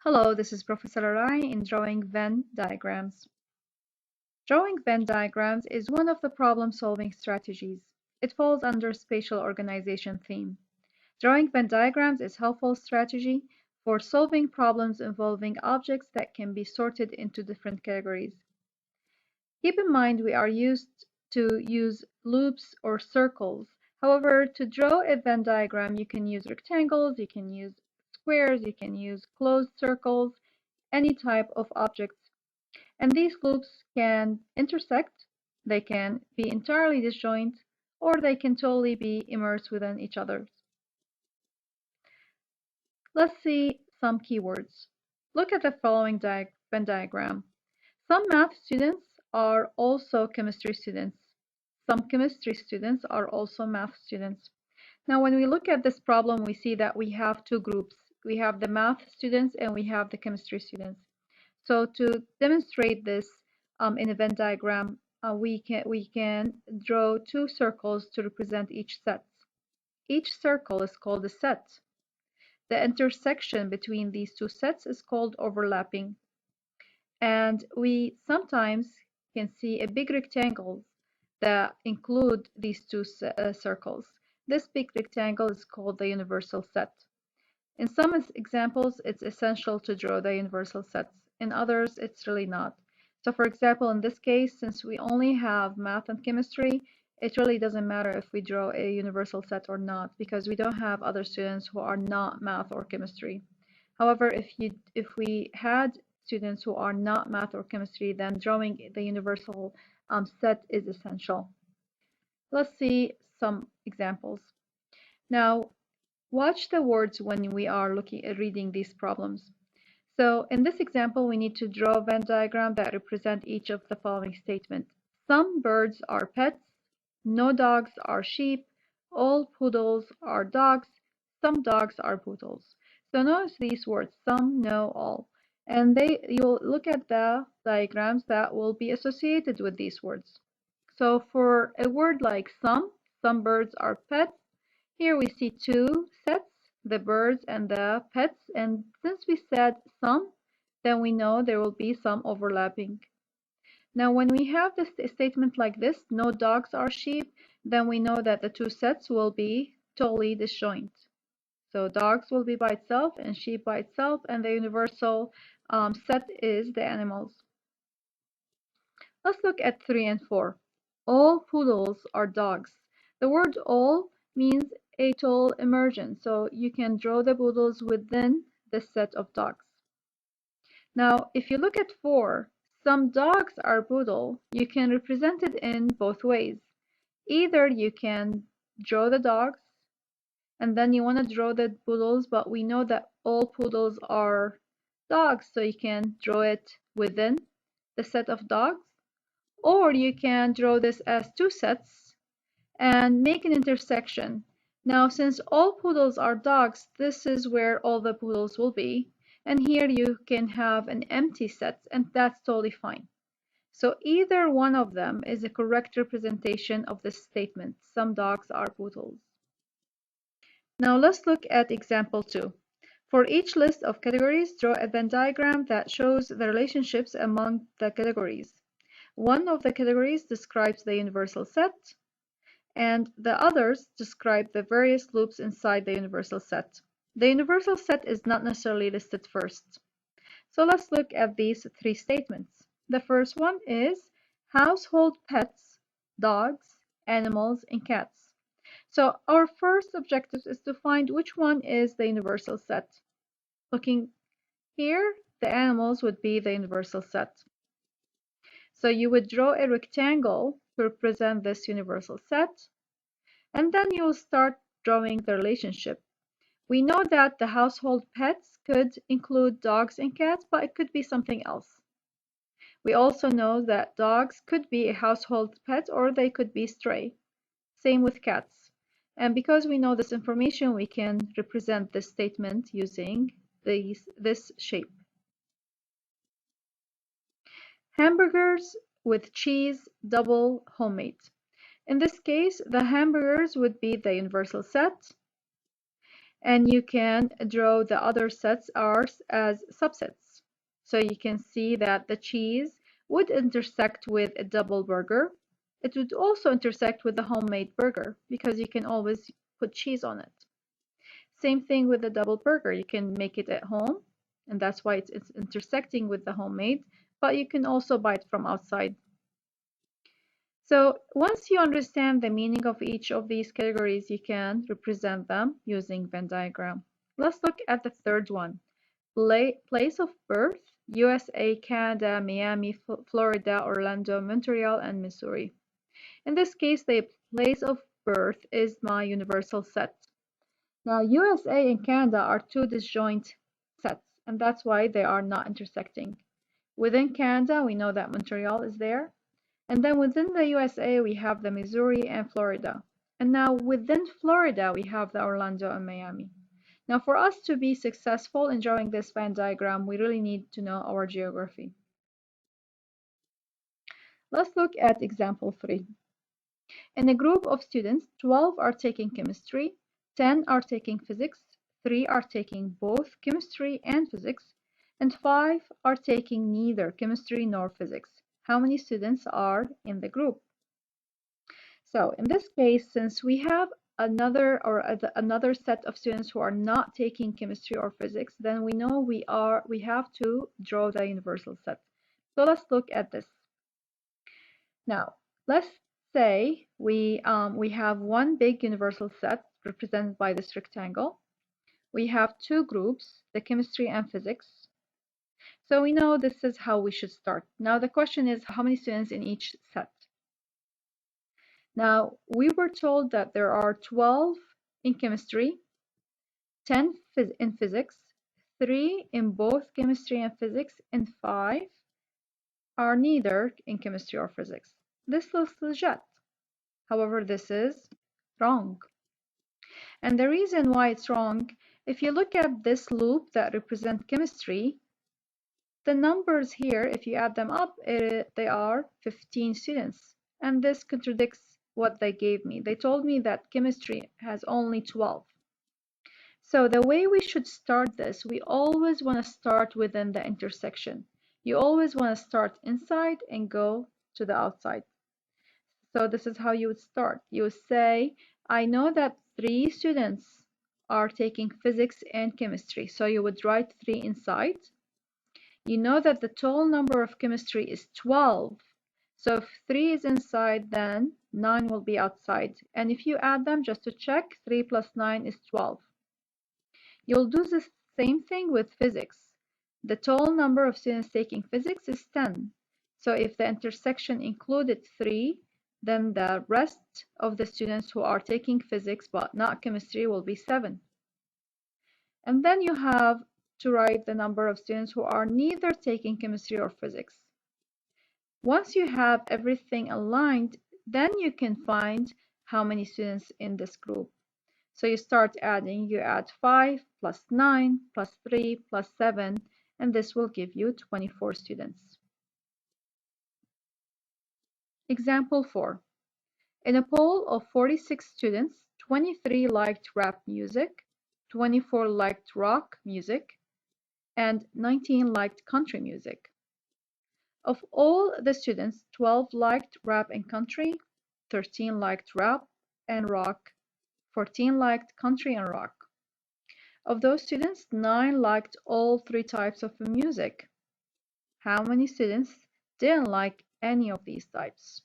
Hello, this is Professor Arai in drawing Venn diagrams. Drawing Venn diagrams is one of the problem-solving strategies. It falls under spatial organization theme. Drawing Venn diagrams is a helpful strategy for solving problems involving objects that can be sorted into different categories. Keep in mind we are used to use loops or circles. However, to draw a Venn diagram, you can use rectangles, you can use squares, you can use closed circles, any type of objects. And these loops can intersect, they can be entirely disjoint, or they can totally be immersed within each other. Let's see some keywords. Look at the following Venn diagram. Some math students are also chemistry students. Some chemistry students are also math students. Now, when we look at this problem, we see that we have two groups. We have the math students and we have the chemistry students. So to demonstrate this in a Venn diagram, we can draw two circles to represent each set. Each circle is called a set. The intersection between these two sets is called overlapping. And we sometimes can see a big rectangle that include these two circles. This big rectangle is called the universal set. In some examples, it's essential to draw the universal sets. In others, it's really not. So for example, in this case, since we only have math and chemistry, it really doesn't matter if we draw a universal set or not, because we don't have other students who are not math or chemistry. However, if we had students who are not math or chemistry, then drawing the universal set is essential. Let's see some examples. Now, watch the words when we are reading these problems. So in this example, we need to draw a Venn diagram that represent each of the following statements. Some birds are pets, no dogs are sheep, all poodles are dogs, some dogs are poodles. So notice these words, some, no, all. And you'll look at the diagrams that will be associated with these words. So for a word like some birds are pets, here we see two sets, the birds and the pets, and since we said some, then we know there will be some overlapping. Now, when we have this statement like this, no dogs are sheep, then we know that the two sets will be totally disjoint. So dogs will be by itself and sheep by itself, and the universal set is the animals. Let's look at 3 and 4. All poodles are dogs. The word all means a total immersion, so you can draw the poodles within the set of dogs. Now, if you look at 4, some dogs are poodle, you can represent it in both ways. Either you can draw the dogs, and then you want to draw the poodles, but we know that all poodles are dogs, so you can draw it within the set of dogs. Or you can draw this as two sets and make an intersection. Now, since all poodles are dogs, this is where all the poodles will be. And here you can have an empty set, and that's totally fine. So either one of them is a correct representation of this statement. Some dogs are poodles. Now let's look at example 2. For each list of categories, draw a Venn diagram that shows the relationships among the categories. One of the categories describes the universal set, and the others describe the various loops inside the universal set. The universal set is not necessarily listed first. So let's look at these three statements. The first one is household pets, dogs, animals, and cats. So our first objective is to find which one is the universal set. Looking here, the animals would be the universal set. So you would draw a rectangle to represent this universal set, and then you will start drawing the relationship. We know that the household pets could include dogs and cats, but it could be something else. We also know that dogs could be a household pet or they could be stray. Same with cats. And because we know this information, we can represent this statement using this shape. Hamburgers with cheese, double homemade. In this case, the hamburgers would be the universal set, And you can draw the other sets as subsets. So you can see that the cheese would intersect with a double burger. It would also intersect with the homemade burger because you can always put cheese on it. Same thing with the double burger. You can make it at home, and that's why it's intersecting with the homemade, but you can also buy it from outside. So once you understand the meaning of each of these categories, you can represent them using Venn diagram. Let's look at the third one. Place of birth, USA, Canada, Miami, Florida, Orlando, Montreal, and Missouri. In this case, the place of birth is my universal set. Now, USA and Canada are two disjoint sets, and that's why they are not intersecting. Within Canada, we know that Montreal is there. And then within the USA, we have the Missouri and Florida. And now within Florida, we have the Orlando and Miami. Now, for us to be successful in drawing this Venn diagram, we really need to know our geography. Let's look at example 3. In a group of students, 12 are taking chemistry, 10 are taking physics, 3 are taking both chemistry and physics, and 5 are taking neither chemistry nor physics. How many students are in the group? So in this case, since we have another set of students who are not taking chemistry or physics, then we know we have to draw the universal set. So let's look at this. Now, let's say we have one big universal set represented by this rectangle. We have two groups, the chemistry and physics. So we know this is how we should start. Now the question is how many students in each set? Now, we were told that there are 12 in chemistry, 10 in physics, 3 in both chemistry and physics, and 5 are neither in chemistry or physics. This looks legit. However, this is wrong. And the reason why it's wrong, if you look at this loop that represents chemistry, the numbers here, if you add them up, they are 15 students. And this contradicts what they gave me. They told me that chemistry has only 12. So the way we should start this, we always want to start within the intersection. You always want to start inside and go to the outside. So this is how you would start. You would say, I know that 3 students are taking physics and chemistry. So you would write 3 inside. You know that the total number of chemistry is 12. So if 3 is inside, then 9 will be outside. And if you add them, just to check, 3 plus 9 is 12. You'll do the same thing with physics. The total number of students taking physics is 10. So if the intersection included 3, then the rest of the students who are taking physics but not chemistry will be 7. And then you have to write the number of students who are neither taking chemistry or physics. Once you have everything aligned, then you can find how many students in this group. So you start adding, you add 5 plus 9 plus 3 plus 7, and this will give you 24 students. Example 4. In a poll of 46 students, 23 liked rap music, 24 liked rock music, and 19 liked country music. Of all the students, 12 liked rap and country, 13 liked rap and rock, 14 liked country and rock. Of those students, 9 liked all 3 types of music. How many students didn't like any of these types?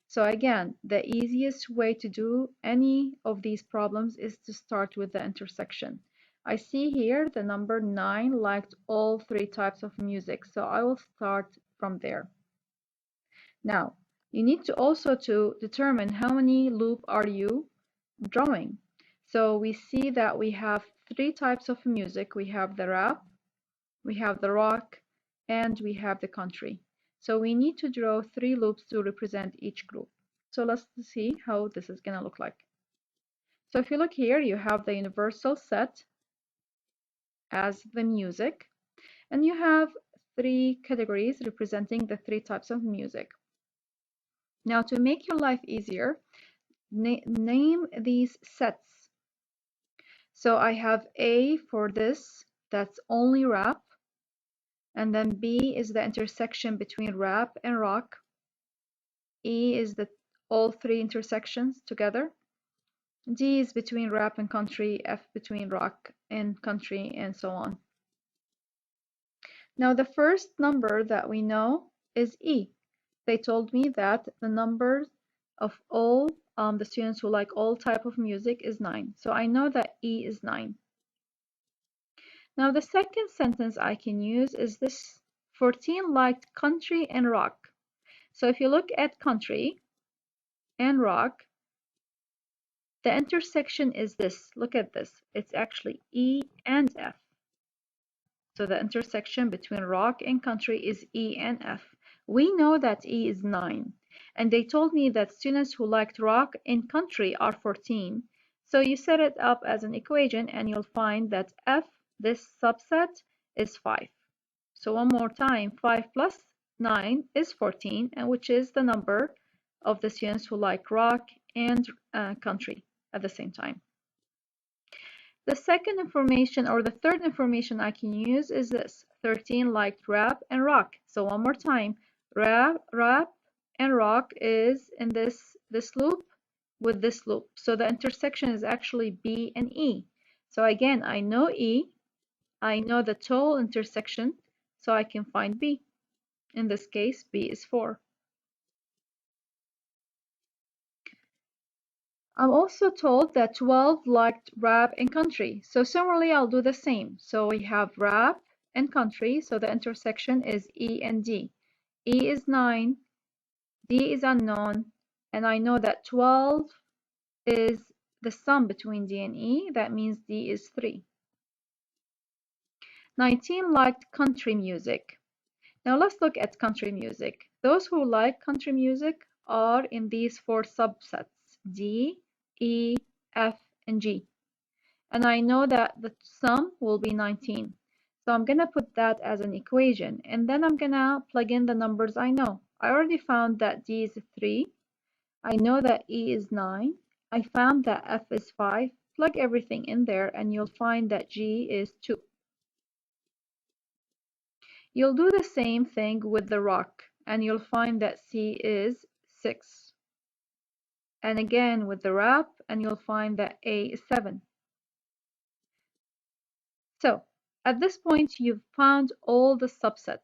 So again, the easiest way to do any of these problems is to start with the intersection. I see here the number 9 liked all 3 types of music, so I will start from there. Now, you need to also to determine how many loop are you drawing. So we see that we have 3 types of music. We have the rap, we have the rock, and we have the country. So we need to draw 3 loops to represent each group. So let's see how this is going to look like. So if you look here, you have the universal set as the music, and you have 3 categories representing the 3 types of music. Now to make your life easier, name these sets. So I have A for this, that's only rap, and then B is the intersection between rap and rock. E is the all three intersections together. D is between rap and country, F between rock and country, and so on. Now the first number that we know is E. They told me that the number of all the students who like all type of music is 9. So I know that E is 9. Now the second sentence I can use is this: 14 liked country and rock. So if you look at country and rock, the intersection is this. Look at this. It's actually E and F. So the intersection between rock and country is E and F. We know that E is 9. And they told me that students who liked rock and country are 14. So you set it up as an equation and you'll find that F, this subset, is 5. So one more time, 5 plus 9 is 14, and which is the number of the students who like rock and country at the same time. The second information, or the third information I can use, is this: 13 liked rap and rock. So one more time, rap and rock is in this loop with this loop. So the intersection is actually B and E. So again, I know E, I know the total intersection, so I can find B. In this case, B is 4. I'm also told that 12 liked rap and country. So similarly, I'll do the same. So we have rap and country. So the intersection is E and D. E is 9, D is unknown, and I know that 12 is the sum between D and E. That means D is 3. 19 liked country music. Now let's look at country music. Those who like country music are in these 4 subsets: D, E, F, and G. And I know that the sum will be 19. So I'm going to put that as an equation, and then I'm going to plug in the numbers I know. I already found that D is 3. I know that E is 9. I found that F is 5. Plug everything in there and you'll find that G is 2. You'll do the same thing with the rock and you'll find that C is 6. And again with the rap and you'll find that A is 7. So at this point you've found all the subsets.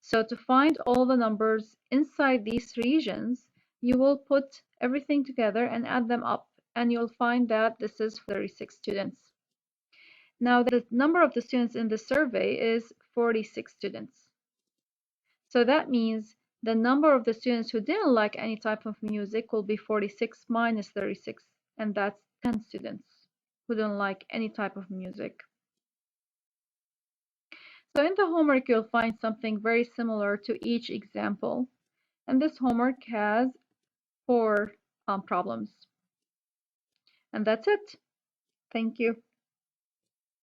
So to find all the numbers inside these regions, you will put everything together and add them up and you'll find that this is 36 students. Now the number of the students in the survey is 46 students. So that means the number of the students who didn't like any type of music will be 46 minus 36, and that's 10 students who don't like any type of music. So in the homework, you'll find something very similar to each example. And this homework has 4 problems. And that's it. Thank you.